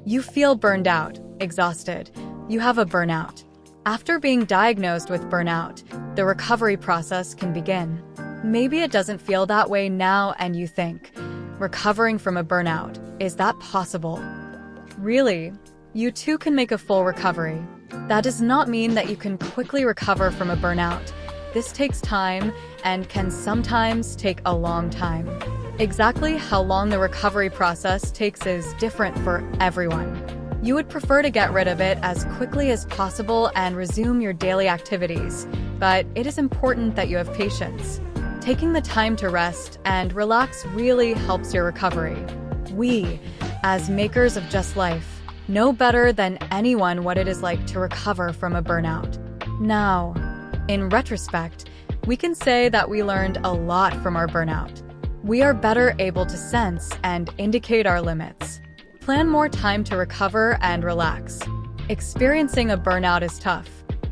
You feel burned out, exhausted. You have a burnout. After being diagnosed with burnout, the recovery process can begin. Maybe it doesn't feel that way now and you think, recovering from a burnout, is that possible? Really, you too can make a full recovery. That does not mean that you can quickly recover from a burnout. This takes time and can sometimes take a long time. Exactly how long the recovery process takes is different for everyone. You would prefer to get rid of it as quickly as possible and resume your daily activities, but it is important that you have patience. Taking the time to rest and relax really helps your recovery. We, as makers of Just Life, know better than anyone what it is like to recover from a burnout. Now, in retrospect, we can say that we learned a lot from our burnout. We are better able to sense and indicate our limits. Plan more time to recover and relax. Experiencing a burnout is tough.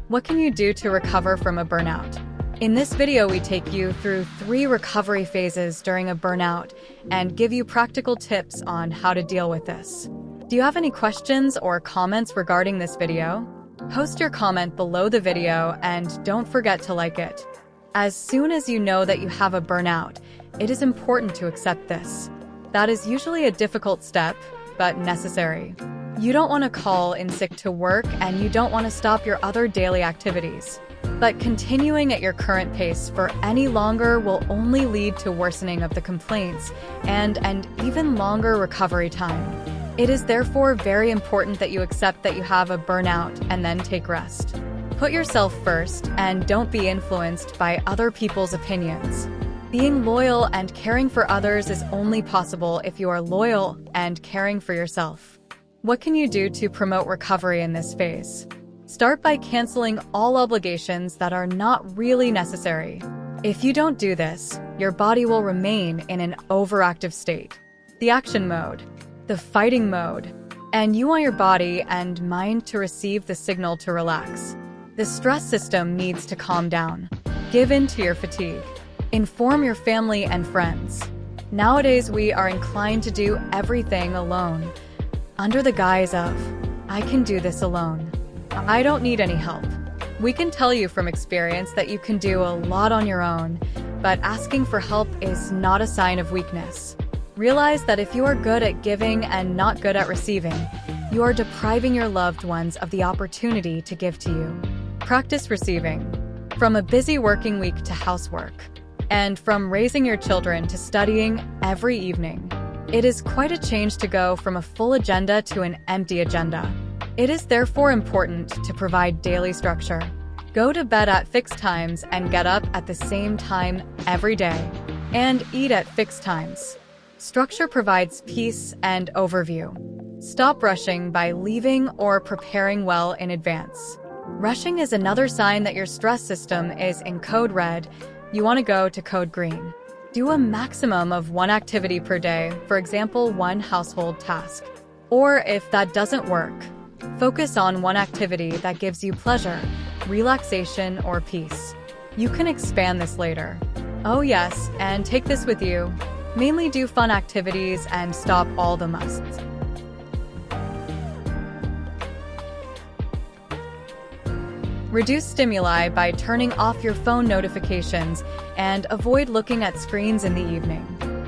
What can you do to recover from a burnout? In this video, we take you through 3 recovery phases during a burnout and give you practical tips on how to deal with this. Do you have any questions or comments regarding this video? Post your comment below the video and don't forget to like it. As soon as you know that you have a burnout, it is important to accept this. That is usually a difficult step, but necessary. You don't want to call in sick to work and you don't want to stop your other daily activities. But continuing at your current pace for any longer will only lead to worsening of the complaints and an even longer recovery time. It is therefore very important that you accept that you have a burnout and then take rest. Put yourself first and don't be influenced by other people's opinions. Being loyal and caring for others is only possible if you are loyal and caring for yourself. What can you do to promote recovery in this phase? Start by canceling all obligations that are not really necessary. If you don't do this, your body will remain in an overactive state. The action mode, the fighting mode, and you want your body and mind to receive the signal to relax. The stress system needs to calm down. Give in to your fatigue. Inform your family and friends. Nowadays, we are inclined to do everything alone, under the guise of, I can do this alone. I don't need any help. We can tell you from experience that you can do a lot on your own, but asking for help is not a sign of weakness. Realize that if you are good at giving and not good at receiving, you are depriving your loved ones of the opportunity to give to you. Practice receiving. From a busy working week to housework, and from raising your children to studying every evening. It is quite a change to go from a full agenda to an empty agenda. It is therefore important to provide daily structure. Go to bed at fixed times and get up at the same time every day, and eat at fixed times. Structure provides peace and overview. Stop rushing by leaving or preparing well in advance. Rushing is another sign that your stress system is in code red. You want to go to code green. Do a maximum of 1 activity per day, for example, 1 household task. Or if that doesn't work, focus on 1 activity that gives you pleasure, relaxation, or peace. You can expand this later. Oh yes, and take this with you. Mainly do fun activities and stop all the musts. Reduce stimuli by turning off your phone notifications and avoid looking at screens in the evening.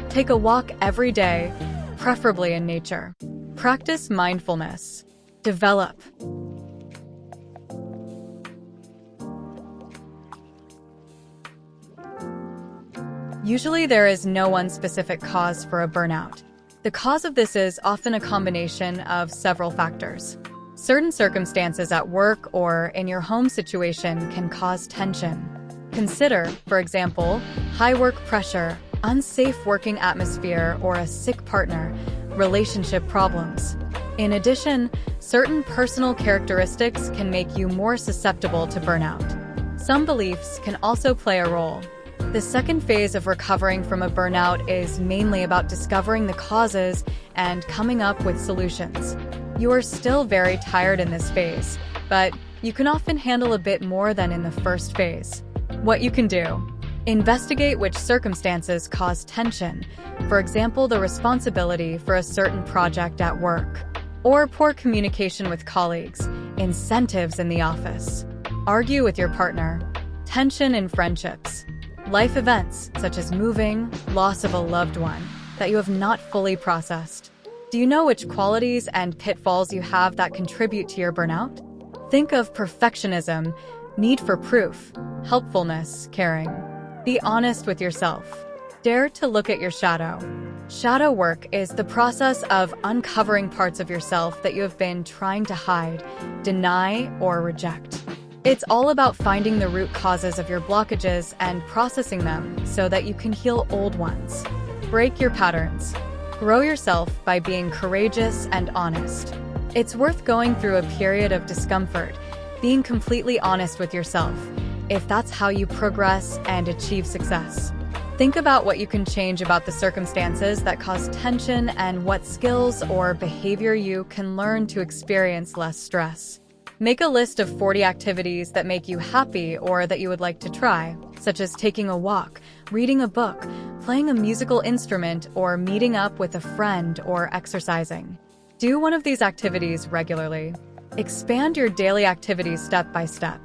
Take a walk every day, preferably in nature. Practice mindfulness. Develop. Usually there is no one specific cause for a burnout. The cause of this is often a combination of several factors. Certain circumstances at work or in your home situation can cause tension. Consider, for example, high work pressure, unsafe working atmosphere, or a sick partner, relationship problems. In addition, certain personal characteristics can make you more susceptible to burnout. Some beliefs can also play a role. The second phase of recovering from a burnout is mainly about discovering the causes and coming up with solutions. You are still very tired in this phase, but you can often handle a bit more than in the first phase. What you can do: investigate which circumstances cause tension, for example, the responsibility for a certain project at work. or poor communication with colleagues, incentives in the office, argue with your partner, tension in friendships, life events such as moving, loss of a loved one that you have not fully processed. Do you know which qualities and pitfalls you have that contribute to your burnout? Think of perfectionism, need for proof, helpfulness, caring. Be honest with yourself. Dare to look at your shadow. Shadow work is the process of uncovering parts of yourself that you have been trying to hide, deny, or reject. It's all about finding the root causes of your blockages and processing them so that you can heal old ones. Break your patterns. Grow yourself by being courageous and honest. It's worth going through a period of discomfort, being completely honest with yourself, if that's how you progress and achieve success. Think about what you can change about the circumstances that cause tension and what skills or behavior you can learn to experience less stress. Make a list of 40 activities that make you happy or that you would like to try, such as taking a walk, reading a book, playing a musical instrument, or meeting up with a friend or exercising. Do one of these activities regularly. Expand your daily activities step by step.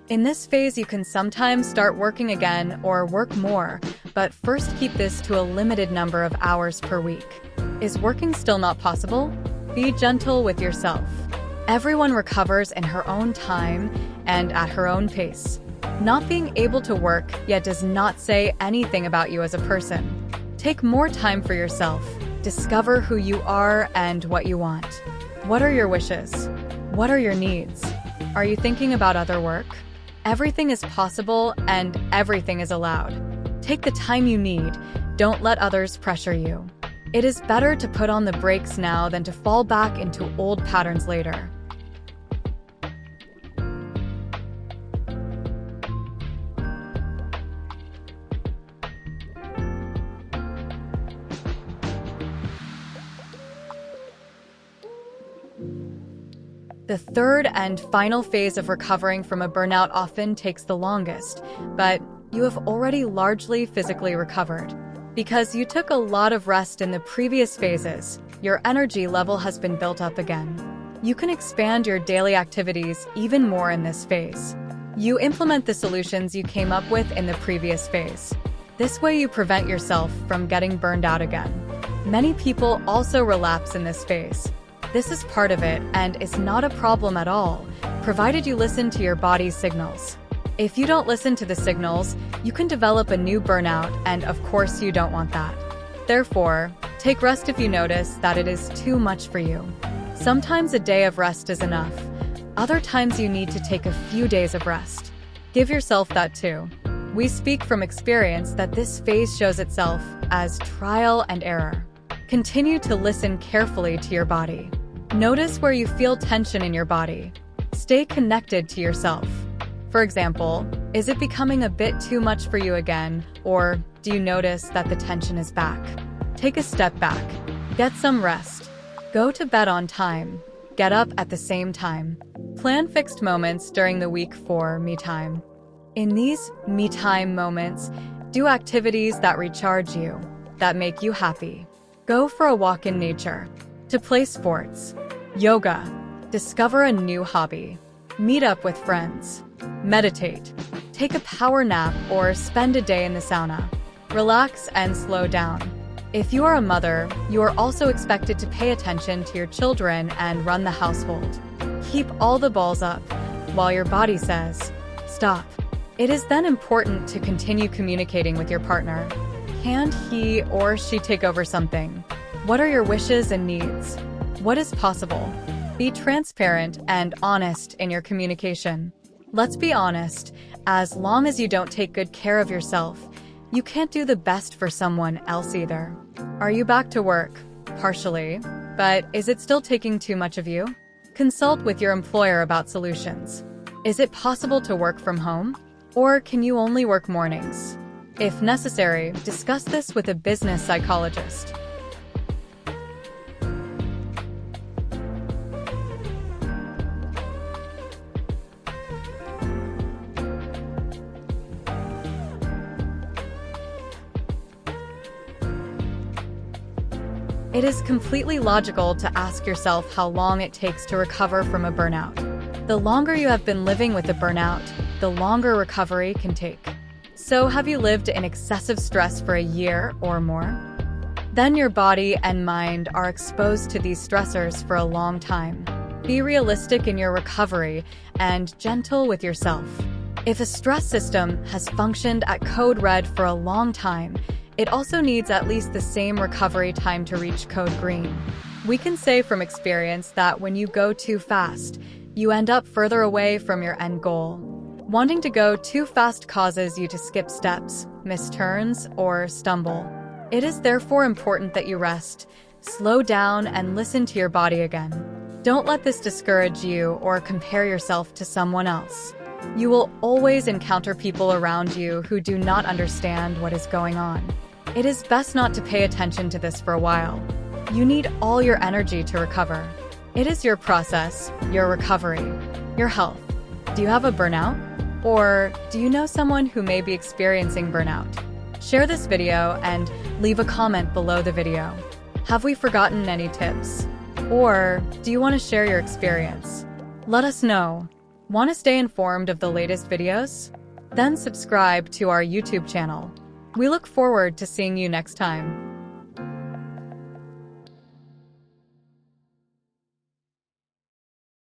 In this phase, you can sometimes start working again or work more, but first keep this to a limited number of hours per week. Is working still not possible? Be gentle with yourself. Everyone recovers in her own time and at her own pace. Not being able to work yet does not say anything about you as a person. Take more time for yourself. Discover who you are and what you want. What are your wishes? What are your needs? Are you thinking about other work? Everything is possible and everything is allowed. Take the time you need. Don't let others pressure you. It is better to put on the brakes now than to fall back into old patterns later. The third and final phase of recovering from a burnout often takes the longest, but you have already largely physically recovered. Because you took a lot of rest in the previous phases, your energy level has been built up again. You can expand your daily activities even more in this phase. You implement the solutions you came up with in the previous phase. This way you prevent yourself from getting burned out again. Many people also relapse in this phase. This is part of it and is not a problem at all, provided you listen to your body's signals. If you don't listen to the signals, you can develop a new burnout, and of course you don't want that. Therefore, take rest if you notice that it is too much for you. Sometimes a day of rest is enough. Other times you need to take a few days of rest. Give yourself that too. We speak from experience that this phase shows itself as trial and error. Continue to listen carefully to your body. Notice where you feel tension in your body. Stay connected to yourself. For example, is it becoming a bit too much for you again, or do you notice that the tension is back? Take a step back. Get some rest. Go to bed on time. Get up at the same time. Plan fixed moments during the week for me time. In these me time moments, do activities that recharge you, that make you happy. Go for a walk in nature. To play sports, yoga, discover a new hobby, meet up with friends, meditate, take a power nap or spend a day in the sauna. Relax and slow down. If you are a mother, you are also expected to pay attention to your children and run the household. Keep all the balls up while your body says, stop. It is then important to continue communicating with your partner. Can he or she take over something? What are your wishes and needs? What is possible? Be transparent and honest in your communication. Let's be honest, as long as you don't take good care of yourself, you can't do the best for someone else either. Are you back to work? Partially. But is it still taking too much of you? Consult with your employer about solutions. Is it possible to work from home? Or can you only work mornings? If necessary, discuss this with a business psychologist. It is completely logical to ask yourself how long it takes to recover from a burnout. The longer you have been living with a burnout, the longer recovery can take. So, have you lived in excessive stress for a year or more? Then your body and mind are exposed to these stressors for a long time. Be realistic in your recovery and gentle with yourself. If a stress system has functioned at code red for a long time, it also needs at least the same recovery time to reach code green. We can say from experience that when you go too fast, you end up further away from your end goal. Wanting to go too fast causes you to skip steps, miss turns, or stumble. It is therefore important that you rest, slow down, and listen to your body again. Don't let this discourage you or compare yourself to someone else. You will always encounter people around you who do not understand what is going on. It is best not to pay attention to this for a while. You need all your energy to recover. It is your process, your recovery, your health. Do you have a burnout? Or do you know someone who may be experiencing burnout? Share this video and leave a comment below the video. Have we forgotten any tips? Or do you want to share your experience? Let us know. Want to stay informed of the latest videos? Then subscribe to our YouTube channel. We look forward to seeing you next time.